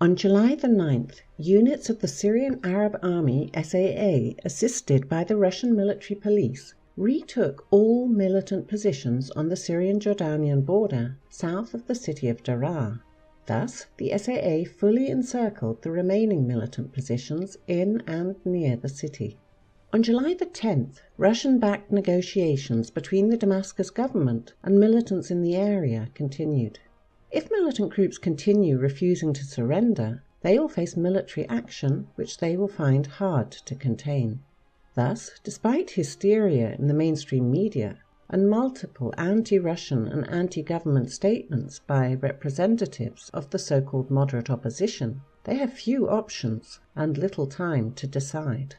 On July the 9th, units of the Syrian Arab Army (SAA), assisted by the Russian military police, retook all militant positions on the Syrian-Jordanian border south of the city of Daraa. Thus, the SAA fully encircled the remaining militant positions in and near the city. On July the 10th, Russian-backed negotiations between the Damascus government and militants in the area continued. If militant groups continue refusing to surrender, they will face military action which they will find hard to contain. Thus, despite hysteria in the mainstream media and multiple anti-Russian and anti-government statements by representatives of the so-called moderate opposition, they have few options and little time to decide.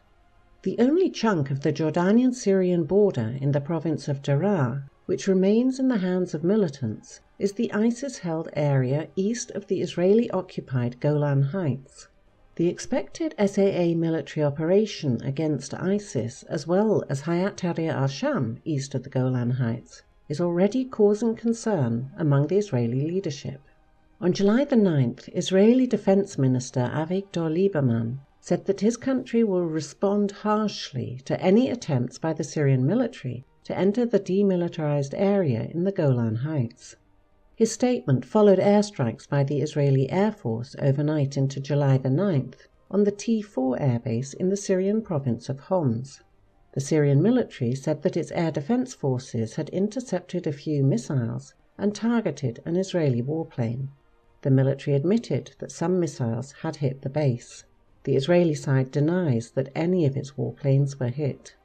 The only chunk of the Jordanian-Syrian border in the province of Daraa, which remains in the hands of militants, is the ISIS-held area east of the Israeli-occupied Golan Heights. The expected SAA military operation against ISIS, as well as hysteria al-Sham east of the Golan Heights, is already causing concern among the Israeli leadership. On July the 9th, Israeli Defense Minister Avigdor Lieberman said that his country will respond harshly to any attempts by the Syrian military to enter the demilitarized area in the Golan Heights. His statement followed airstrikes by the Israeli Air Force overnight into July the 9th on the T4 airbase in the Syrian province of Homs. The Syrian military said that its air defense forces had intercepted a few missiles and targeted an Israeli warplane. The military admitted that some missiles had hit the base. The Israeli side denies that any of its warplanes were hit.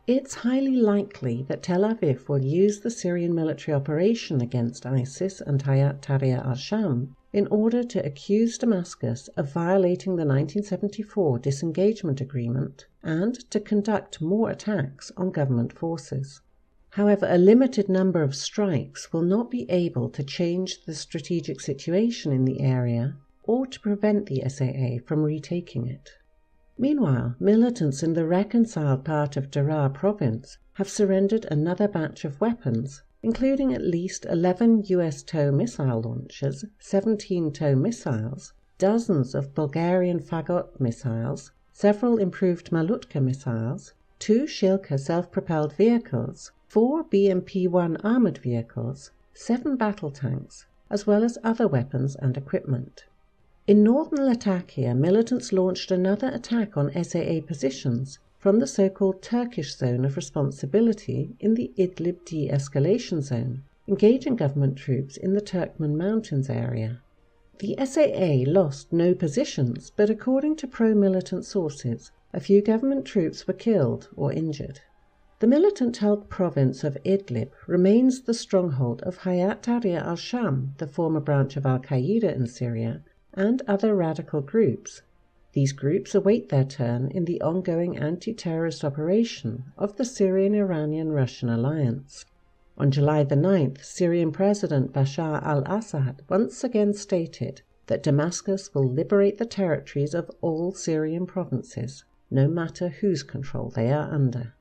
It's highly likely that Tel Aviv will use the Syrian military operation against ISIS and hysteria al-Sham in order to accuse Damascus of violating the 1974 disengagement agreement and to conduct more attacks on government forces. However, a limited number of strikes will not be able to change the strategic situation in the area or to prevent the SAA from retaking it. Meanwhile, militants in the reconciled part of Daraa province have surrendered another batch of weapons, including at least 11 US TOW missile launchers, 17 TOW missiles, dozens of Bulgarian Fagot missiles, several improved Malutka missiles, 2 Shilka self-propelled vehicles, 4 BMP-1 armored vehicles, 7 battle tanks, as well as other weapons and equipment. In northern Latakia, militants launched another attack on SAA positions from the so-called Turkish Zone of Responsibility in the Idlib de-escalation zone, engaging government troops in the Turkmen Mountains area. The SAA lost no positions, but according to pro-militant sources, a few government troops were killed or injured. The militant-held province of Idlib remains the stronghold of hysteria al-Sham, the former branch of al-Qaeda in Syria, and other radical groups. These groups await their turn in the ongoing anti-terrorist operation of the Syrian-Iranian-Russian alliance. On July the 9th, Syrian President Bashar al-Assad once again stated that Damascus will liberate the territories of all Syrian provinces, no matter whose control they are under.